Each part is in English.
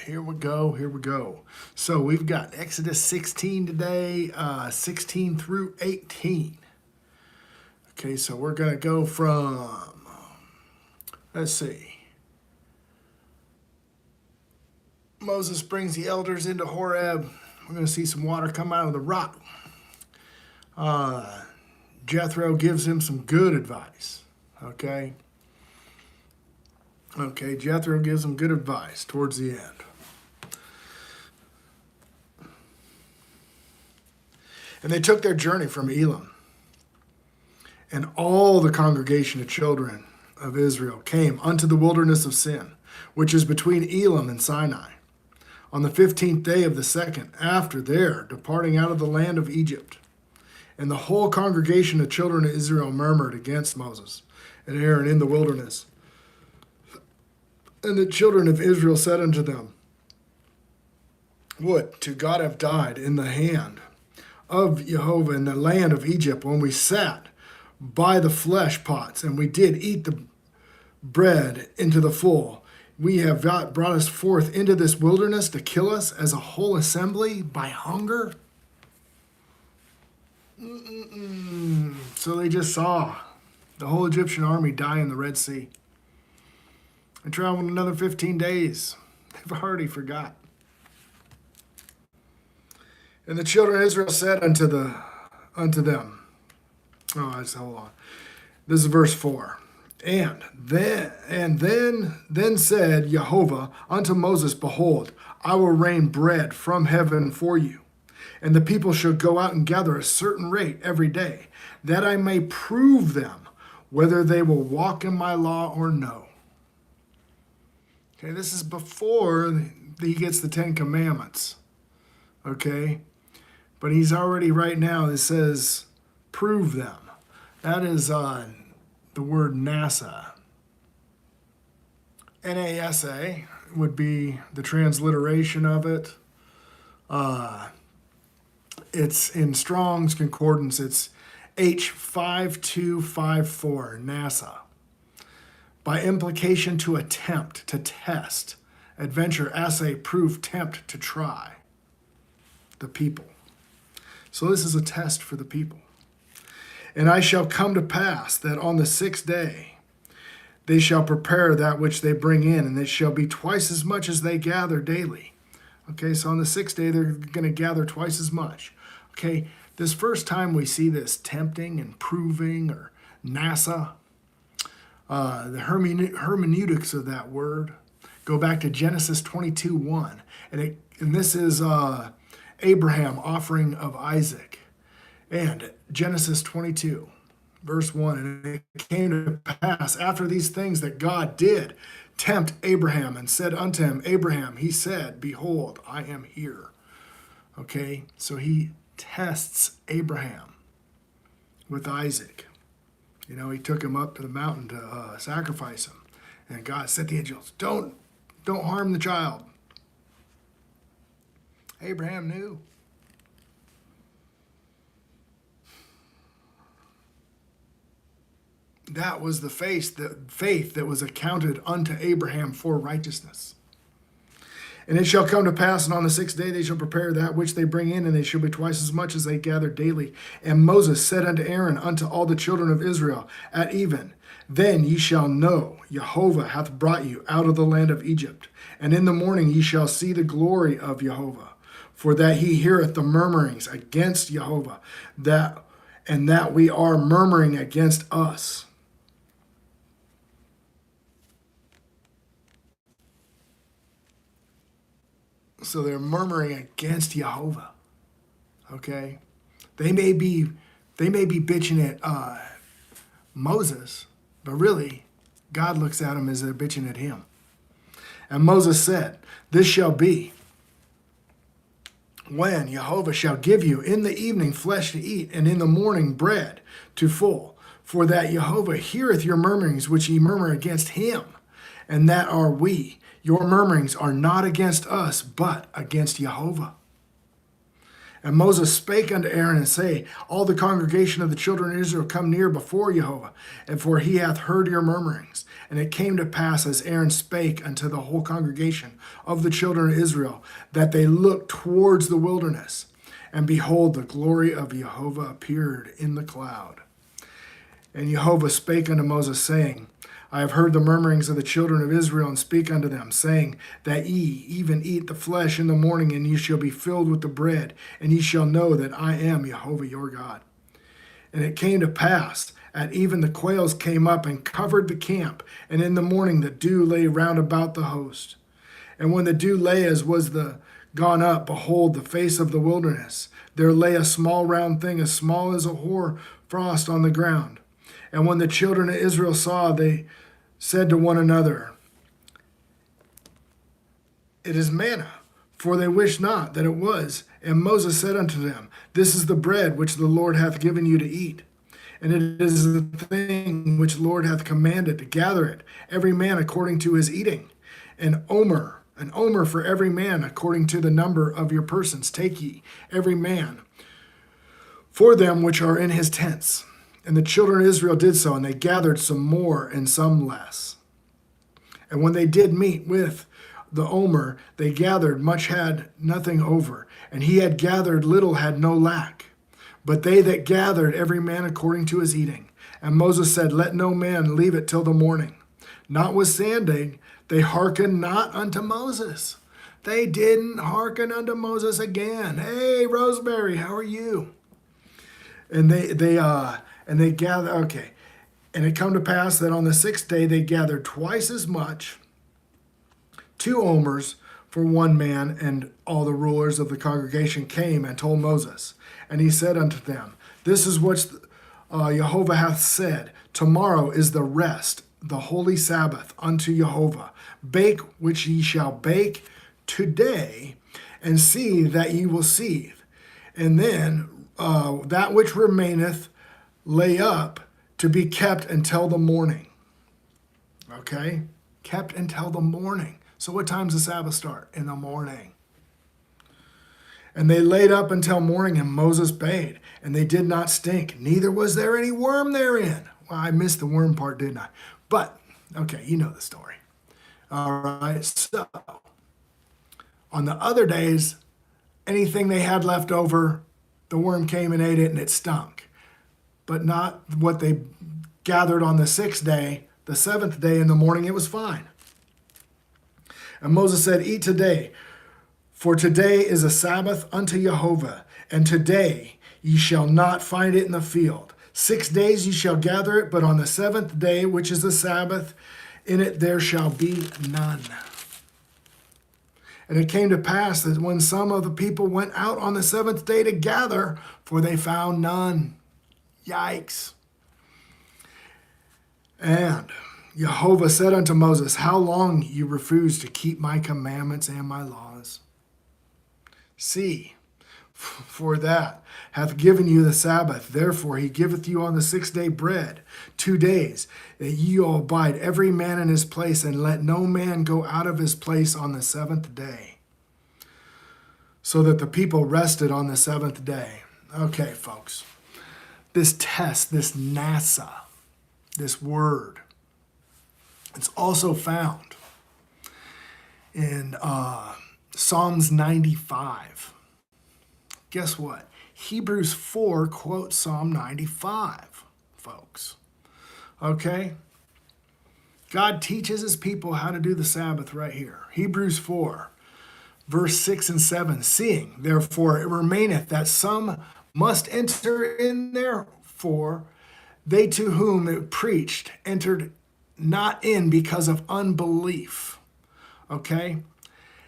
Here we go. Here we go. So we've got Exodus 16 today, 16 through 18. Okay, so we're going to go from, let's see. Moses brings the elders into Horeb. We're going to see some water come out of the rock. Jethro gives him some good advice. Okay, Jethro gives him good advice towards the end. And they took their journey from Elim. And all the congregation of children of Israel came unto the wilderness of Sin, which is between Elim and Sinai, on the 15th day of the second, after their departing out of the land of Egypt. And the whole congregation of children of Israel murmured against Moses and Aaron in the wilderness. And the children of Israel said unto them, would to God have died in the hand of Jehovah in the land of Egypt, when we sat by the flesh pots, and we did eat the bread into the full. We have brought us forth into this wilderness to kill us as a whole assembly by hunger. So they just saw the whole Egyptian army die in the Red Sea. And traveled another 15 days. They've already forgot. And the children of Israel said unto them, hold on. This is verse 4. And then said Jehovah unto Moses, behold, I will rain bread from heaven for you, and the people shall go out and gather a certain rate every day, that I may prove them whether they will walk in my law or no. Okay, this is before he gets the 10 Commandments. Okay, but he's already right now, it says, prove them. That is the word naw-saw. N-A-S-A would be the transliteration of it. It's in Strong's Concordance, it's H5254, naw-saw. By implication, to attempt, to test, adventure, assay, prove, tempt, to try the people. So this is a test for the people. And I shall come to pass that on the 6th day they shall prepare that which they bring in, and it shall be twice as much as they gather daily. Okay, so on the 6th day they're going to gather twice as much. Okay, this first time we see this tempting and proving, or naw-saw, the hermeneutics of that word go back to Genesis 22:1, and this is Abraham offering of Isaac. And Genesis 22, verse 1, and it came to pass after these things that God did tempt Abraham, and said unto him, Abraham, he said, behold, I am here. Okay, so he tests Abraham with Isaac. You know, he took him up to the mountain to sacrifice him. And God said to the angels, don't harm the child. Abraham knew. That was the faith that was accounted unto Abraham for righteousness. And it shall come to pass, and on the 6th day they shall prepare that which they bring in, and they shall be twice as much as they gather daily. And Moses said unto Aaron, unto all the children of Israel, at even, then ye shall know Jehovah hath brought you out of the land of Egypt. And in the morning ye shall see the glory of Jehovah, for that he heareth the murmurings against Jehovah, and that we are murmuring against us. So they're murmuring against Jehovah. Okay, they may be bitching at Moses, but really, God looks at them as they're bitching at him. And Moses said, this shall be when Jehovah shall give you in the evening flesh to eat, and in the morning bread to full, for that Jehovah heareth your murmurings which ye murmur against him, and that are we. Your murmurings are not against us, but against Jehovah. And Moses spake unto Aaron, and say, all the congregation of the children of Israel come near before Jehovah, and for he hath heard your murmurings. And it came to pass, as Aaron spake unto the whole congregation of the children of Israel, that they looked towards the wilderness. And behold, the glory of Jehovah appeared in the cloud. And Jehovah spake unto Moses, saying, I have heard the murmurings of the children of Israel, and speak unto them, saying, that ye even eat the flesh in the morning, and ye shall be filled with the bread, and ye shall know that I am Jehovah your God. And it came to pass, at even the quails came up and covered the camp, and in the morning the dew lay round about the host. And when the dew lay as was gone up, behold, the face of the wilderness, there lay a small round thing, as small as a hoar frost on the ground. And when the children of Israel saw, they said to one another, it is manna, for they wished not that it was. And Moses said unto them, this is the bread which the Lord hath given you to eat. And it is the thing which the Lord hath commanded to gather it, every man according to his eating. An omer for every man according to the number of your persons. Take ye every man for them which are in his tents. And the children of Israel did so, and they gathered some more and some less. And when they did meet with the omer, they gathered much, had nothing over, and he had gathered little, had no lack. But they that gathered, every man according to his eating. And Moses said, let no man leave it till the morning. Notwithstanding, they hearkened not unto Moses. They didn't hearken unto Moses again. Hey, Rosemary, how are you? And they gather, okay. And it come to pass that on the 6th day they gathered twice as much, 2 omers for one man, and all the rulers of the congregation came and told Moses. And he said unto them, this is what Jehovah hath said, tomorrow is the rest, the holy Sabbath unto Jehovah. Bake which ye shall bake today, and see that ye will seethe. And then that which remaineth lay up to be kept until the morning. Okay? Kept until the morning. So what time does the Sabbath start? In the morning. And they laid up until morning, and Moses bade, and they did not stink, neither was there any worm therein. Well, I missed the worm part, didn't I? But, okay, you know the story. All right, so on the other days, anything they had left over, the worm came and ate it, and it stunk. But not what they gathered on the 6th day, the 7th day in the morning, it was fine. And Moses said, eat today, for today is a Sabbath unto Jehovah, and today ye shall not find it in the field. 6 days ye shall gather it, but on the 7th day, which is the Sabbath, in it there shall be none. And it came to pass that when some of the people went out on the 7th day to gather, for they found none. Yikes. And Jehovah said unto Moses, how long you refuse to keep my commandments and my laws? See, for that hath given you the Sabbath. Therefore he giveth you on the 6th day bread, 2 days, that ye all abide every man in his place, and let no man go out of his place on the 7th day. So that the people rested on the 7th day. Okay, folks. This test, this naw-saw, this word, it's also found in Psalms 95. Guess what? Hebrews 4 quotes Psalm 95, folks. Okay? God teaches his people how to do the Sabbath right here. Hebrews 4, verse 6 and 7. Seeing, therefore, it remaineth that some must enter in, therefore, they to whom it preached entered not in because of unbelief. Okay?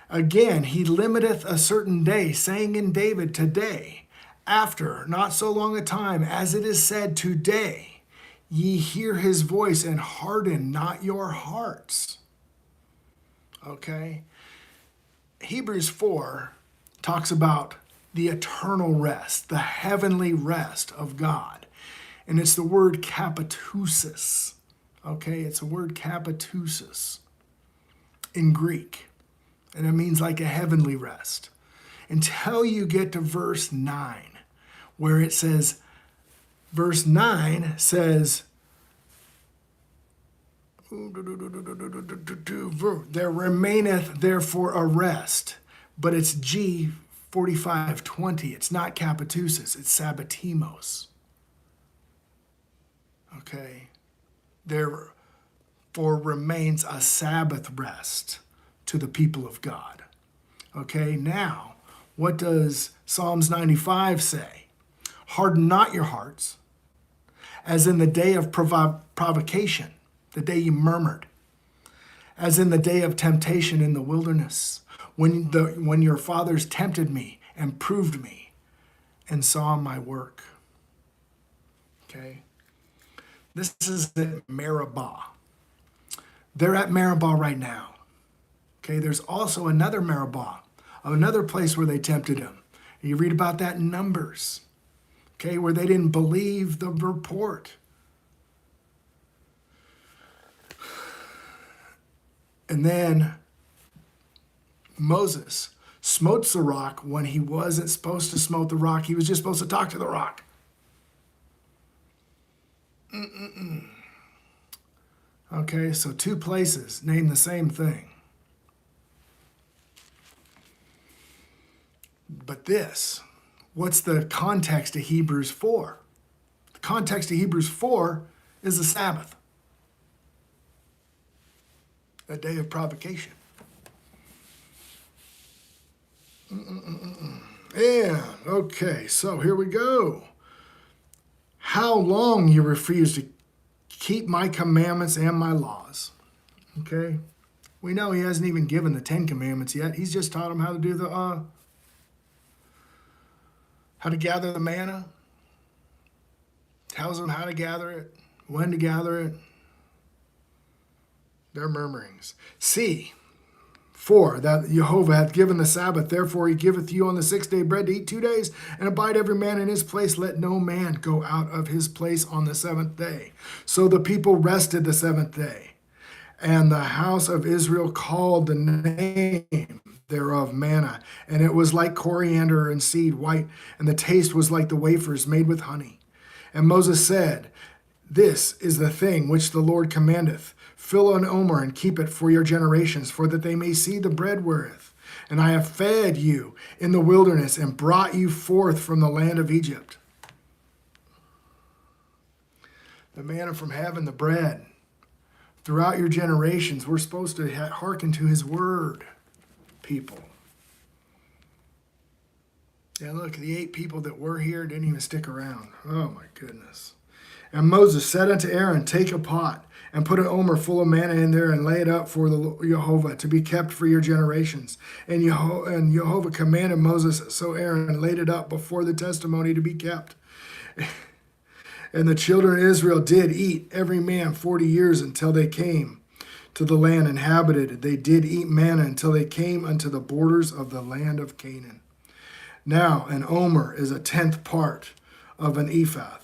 Again, he limiteth a certain day, saying in David, today, after not so long a time, as it is said, today, ye hear his voice, and harden not your hearts. Okay? Hebrews 4 talks about the eternal rest, the heavenly rest of God. And it's the word kapatusis. Okay, it's the word kapatusis in Greek. And it means like a heavenly rest. until you get to verse 9, where it says, verse 9 says, there remaineth therefore a rest, but it's G 4520. It's not kapatusis, it's sabbatimos. Okay. Therefore remains a Sabbath rest to the people of God. Okay, now, what does Psalms 95 say? Harden not your hearts, as in the day of provocation, the day you murmured, as in the day of temptation in the wilderness, when your fathers tempted me and proved me and saw my work. Okay, this is at Meribah. They're at Meribah right now. Okay, there's also another Meribah, another place where they tempted him. You read about that in Numbers. Okay, where they didn't believe the report. And then Moses smote the rock when he wasn't supposed to smote the rock. He was just supposed to talk to the rock. Okay, so two places name the same thing. But this, what's the context of Hebrews 4? The context of Hebrews 4 is the Sabbath, a day of provocation. And, okay, so here we go. How long you refuse to keep my commandments and my laws. Okay? We know he hasn't even given the 10 commandments yet. He's just taught them how to do the, how to gather the manna. Tells them how to gather it, when to gather it. Their murmurings. See, for that Jehovah hath given the Sabbath, therefore he giveth you on the 6th day bread to eat 2 days, and abide every man in his place. Let no man go out of his place on the 7th day. So the people rested the 7th day. And the house of Israel called the name thereof manna, and it was like coriander and seed white, and the taste was like the wafers made with honey. And Moses said, This is the thing which the Lord commandeth. Fill an omer and keep it for your generations, for that they may see the bread wherewith. And I have fed you in the wilderness and brought you forth from the land of Egypt. The manna from heaven, the bread. Throughout your generations, we're supposed to hearken to his word, people. Yeah, look, the 8 people that were here didn't even stick around. Oh, my goodness. And Moses said unto Aaron, Take a pot, and put an omer full of manna in there, and lay it up for the Jehovah, to be kept for your generations. And Jehovah commanded Moses, so Aaron laid it up before the testimony to be kept. And the children of Israel did eat, every man 40 years, until they came to the land inhabited. They did eat manna until they came unto the borders of the land of Canaan. Now an omer is a 10th part of an ephah.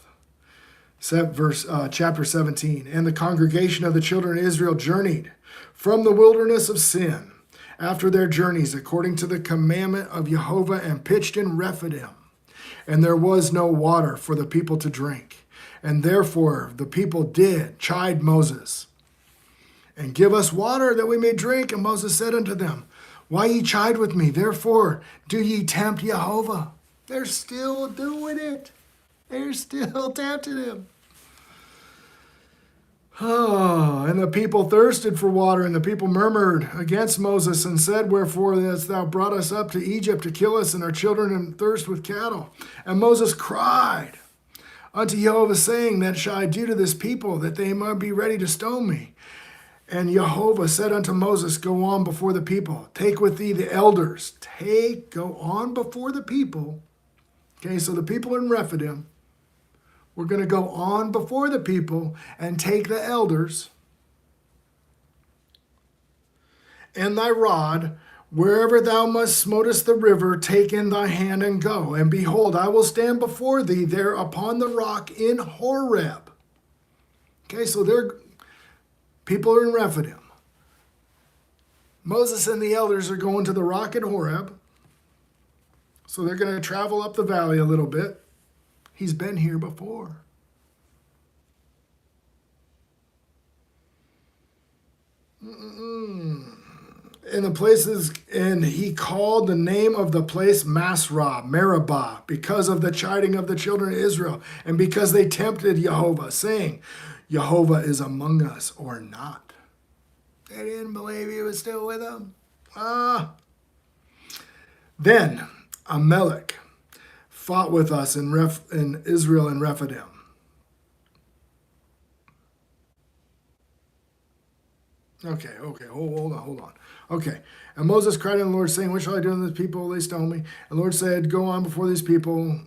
Chapter 17. And the congregation of the children of Israel journeyed from the wilderness of Sin after their journeys, according to the commandment of Jehovah, and pitched in Rephidim. And there was no water for the people to drink. And therefore the people did chide Moses, and give us water that we may drink. And Moses said unto them, Why ye chide with me? Therefore do ye tempt Jehovah. They're still doing it. They're still tempting him. Oh, and the people thirsted for water, and the people murmured against Moses and said, Wherefore hast thou brought us up to Egypt to kill us and our children and thirst with cattle? And Moses cried unto Jehovah, saying, That shall I do to this people, that they might be ready to stone me? And Jehovah said unto Moses, Go on before the people. Take with thee the elders. Go on before the people. Okay, so the people in Rephidim, we're going to go on before the people and take the elders and thy rod, wherever thou must smotest the river, take in thy hand and go. And behold, I will stand before thee there upon the rock in Horeb. Okay, so people are in Rephidim. Moses and the elders are going to the rock at Horeb. So they're going to travel up the valley a little bit. He's been here before. In the places, and he called the name of the place Meribah, because of the chiding of the children of Israel, and because they tempted Jehovah, saying, Jehovah is among us or not. They didn't believe he was still with them. Then Amalek fought with us in Israel and Rephidim. Okay, hold on. Okay, and Moses cried unto the Lord, saying, what shall I do unto this people? They stone me. And the Lord said, go on before these people,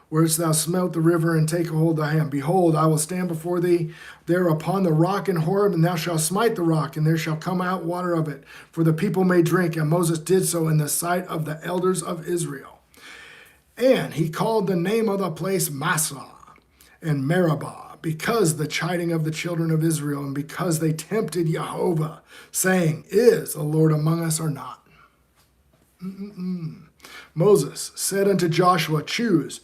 whereas thou smelt the river, and take a hold of thy hand. Behold, I will stand before thee there upon the rock in Horeb, and thou shalt smite the rock, and there shall come out water of it, for the people may drink. And Moses did so in the sight of the elders of Israel. And he called the name of the place naw-saw and Meribah, because the chiding of the children of Israel, and because they tempted Jehovah, saying, is the Lord among us or not? Moses said unto Joshua, choose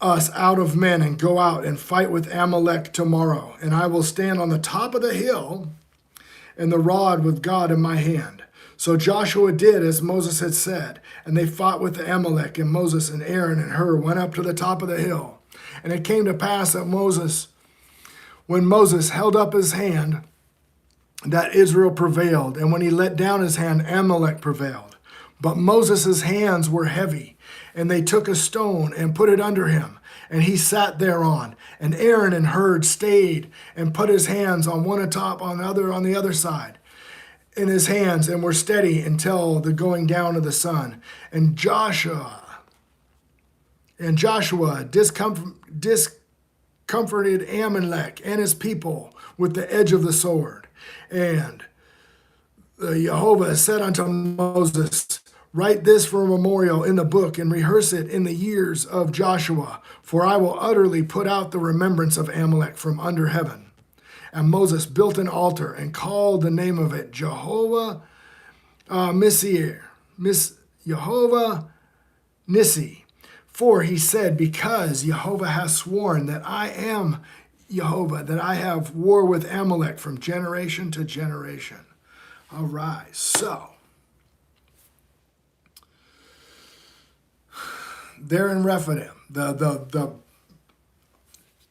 us out of men, and go out and fight with Amalek tomorrow. And I will stand on the top of the hill, and the rod with God in my hand. So Joshua did as Moses had said, and they fought with the Amalek, and Moses and Aaron and Hur went up to the top of the hill. And it came to pass that when Moses held up his hand, that Israel prevailed. And when he let down his hand, Amalek prevailed. But Moses' hands were heavy, and they took a stone and put it under him, and he sat thereon. And Aaron and Hur stayed and put his hands on one atop, on the other side in his hands, and were steady until the going down of the sun. And Joshua discomforted Amalek and his people with the edge of the sword. And Jehovah said unto Moses, write this for a memorial in the book, and rehearse it in the years of Joshua, for I will utterly put out the remembrance of Amalek from under heaven. And Moses built an altar and called the name of it Jehovah Jehovah Nissi. For he said, because Jehovah has sworn that I am Jehovah, that I have war with Amalek from generation to generation. All right, so they're in Rephidim, the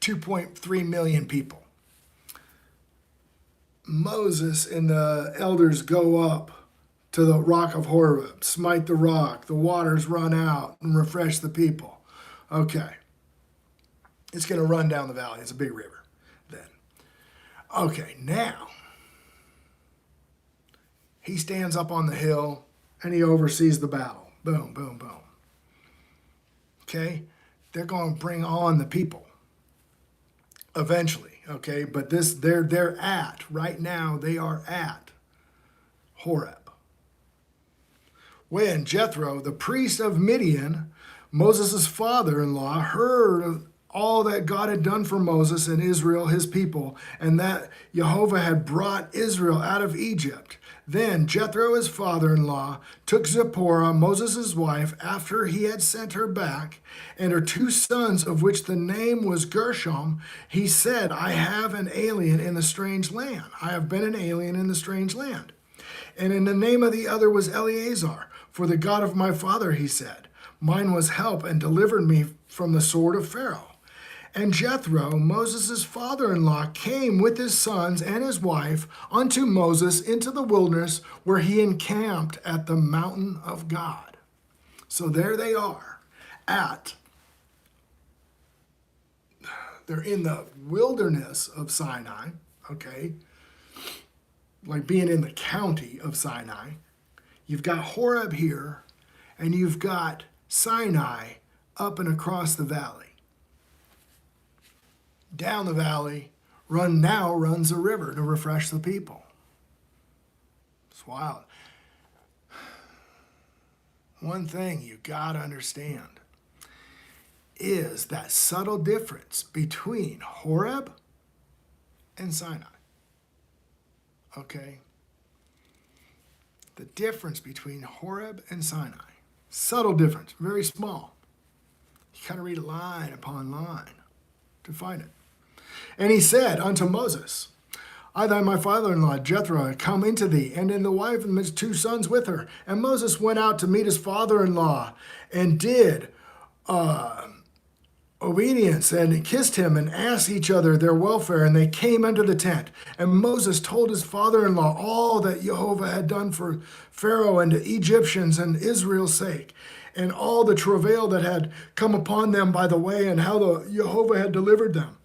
2.3 million people. Moses and the elders go up to the rock of Horeb, smite the rock, the waters run out, and refresh the people. Okay. It's going to run down the valley. It's a big river then. Okay, now, he stands up on the hill, and he oversees the battle. Boom, boom, boom. Okay? They're going to bring on the people eventually, okay? But right now, they are at Horeb. When Jethro, the priest of Midian, Moses' father-in-law, heard all that God had done for Moses and Israel, his people, and that Jehovah had brought Israel out of Egypt, then Jethro, his father-in-law, took Zipporah, Moses' wife, after he had sent her back, and her 2 sons, of which the name was Gershom. He said, I have an alien in the strange land. I have been an alien in the strange land. And in the name of the other was Eleazar. For the God of my father, he said, mine was help and delivered me from the sword of Pharaoh. And Jethro, Moses' father-in-law, came with his sons and his wife unto Moses into the wilderness, where he encamped at the mountain of God. So there they are they're in the wilderness of Sinai, okay? Like being in the county of Sinai. You've got Horeb here, and you've got Sinai up and across the valley. Down the valley runs a river to refresh the people. It's wild. One thing you got to understand is that subtle difference between Horeb and Sinai. Okay? The difference between Horeb and Sinai. Subtle difference, very small. You got to read line upon line to find it. And he said unto Moses, I, thy my father-in-law, Jethro, come into thee, and in the wife and his 2 sons with her. And Moses went out to meet his father-in-law, and did obedience, and kissed him, and asked each other their welfare, and they came unto the tent. And Moses told his father-in-law all that Jehovah had done for Pharaoh and the Egyptians and Israel's sake, and all the travail that had come upon them by the way, and how Jehovah had delivered them.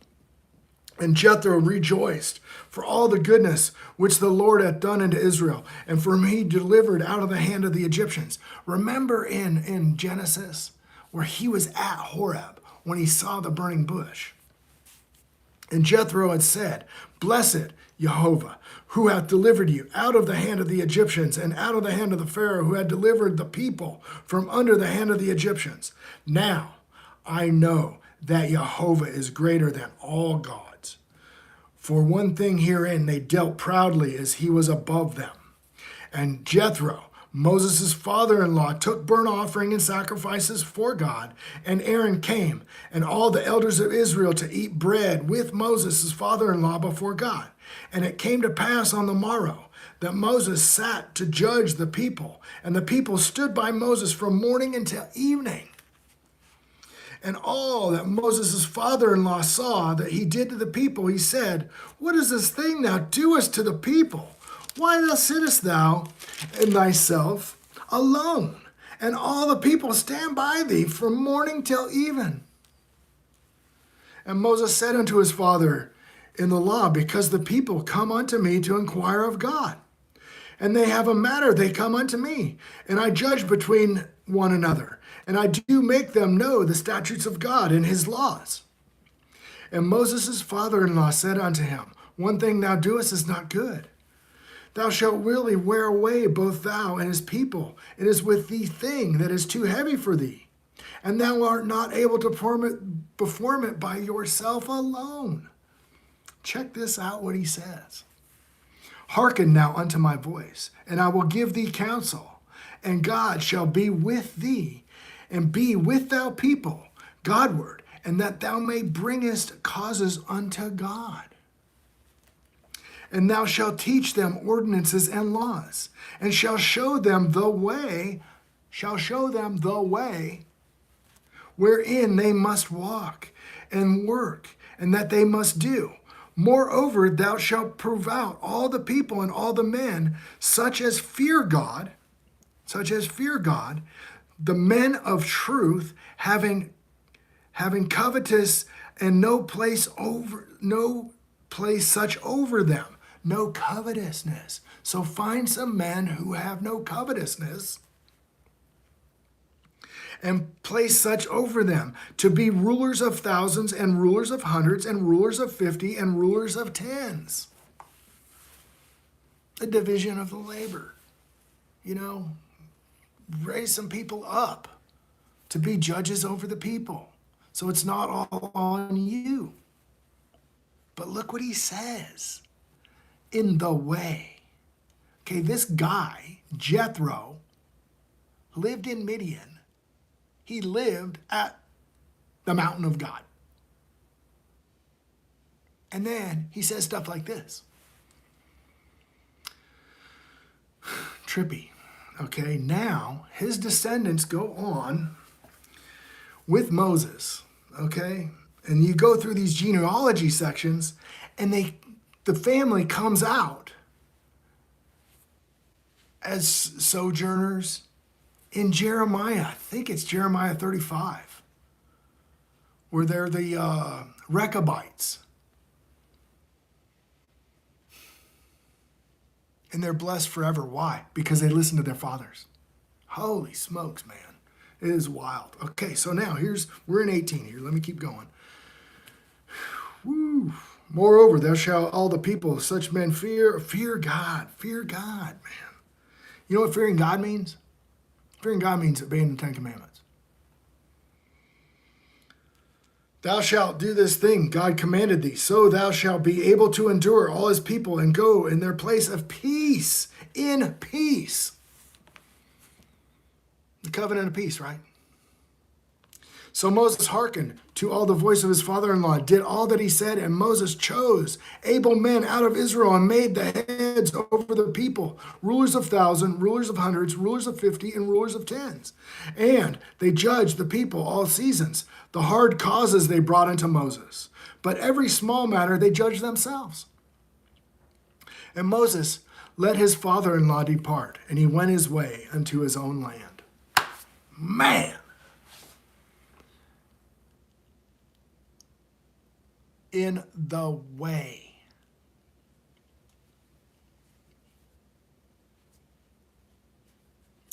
And Jethro rejoiced for all the goodness which the Lord hath done unto Israel, and for whom he delivered out of the hand of the Egyptians. Remember in Genesis where he was at Horeb when he saw the burning bush. And Jethro had said, Blessed Jehovah, who hath delivered you out of the hand of the Egyptians, and out of the hand of the Pharaoh, who had delivered the people from under the hand of the Egyptians. Now I know that Jehovah is greater than all gods. For one thing herein they dealt proudly, as he was above them. And Jethro, Moses' father-in-law, took burnt offering and sacrifices for God. And Aaron came, and all the elders of Israel, to eat bread with Moses' father-in-law before God. And it came to pass on the morrow that Moses sat to judge the people. And the people stood by Moses from morning until evening. And all that Moses' father-in-law saw that he did to the people, he said, What is this thing thou doest to the people? Why thou sittest thou in thyself alone? And all the people stand by thee from morning till even. And Moses said unto his father in the law, Because the people come unto me to inquire of God. And they have a matter, they come unto me, and I judge between one another. And I do make them know the statutes of God and his laws. And Moses' father-in-law said unto him, One thing thou doest is not good. Thou shalt really wear away both thou and his people. It is with thee thing that is too heavy for thee. And thou art not able to perform it by yourself alone. Check this out, what he says. Hearken now unto my voice, and I will give thee counsel. And God shall be with thee, and be with thou people Godward, and that thou may bringest causes unto God. And thou shalt teach them ordinances and laws, and shall show them the way wherein they must walk and work, and that they must do. Moreover, thou shalt prove out all the people and all the men, such as fear God, the men of truth, having covetous and no place such over them, no covetousness. So find some men who have no covetousness and place such over them, to be rulers of thousands and rulers of hundreds and rulers of 50 and rulers of tens. The division of the labor. Raise some people up to be judges over the people. So it's not all on you. But look what he says. In the way. Okay, this guy, Jethro, lived in Midian. He lived at the mountain of God. And then he says stuff like this. Trippy. Okay, now his descendants go on with Moses. Okay, and you go through these genealogy sections, and the family comes out as sojourners in Jeremiah. I think it's Jeremiah 35, where they're the Rechabites. And they're blessed forever. Why? Because they listened to their fathers. Holy smokes, man. It is wild. Okay, so now we're in 18 here. Let me keep going. Woo. Moreover, thou shalt all the people, such men fear God. Fear God, man. You know what fearing God means? Fearing God means obeying the Ten Commandments. Thou shalt do this thing God commanded thee, so thou shalt be able to endure all his people and go in their place of peace, in peace. The covenant of peace, right? So Moses hearkened to all the voice of his father-in-law, did all that he said, and Moses chose able men out of Israel and made the heads over the people, rulers of 1,000, rulers of hundreds, rulers of 50, and rulers of tens. And they judged the people all seasons. The hard causes they brought unto Moses, but every small matter they judged themselves. And Moses let his father-in-law depart, and he went his way unto his own land. Man! In the way.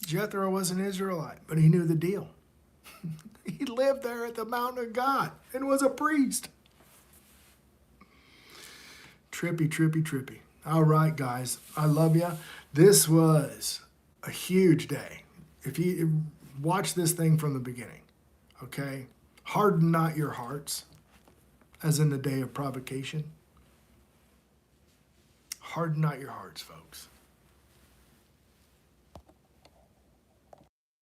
Jethro was an Israelite, but he knew the deal. He lived there at the mountain of God and was a priest. Trippy, trippy, trippy. All right, guys, I love you. This was a huge day. If you watch this thing from the beginning, okay? Harden not your hearts, as in the day of provocation. Harden not your hearts, folks.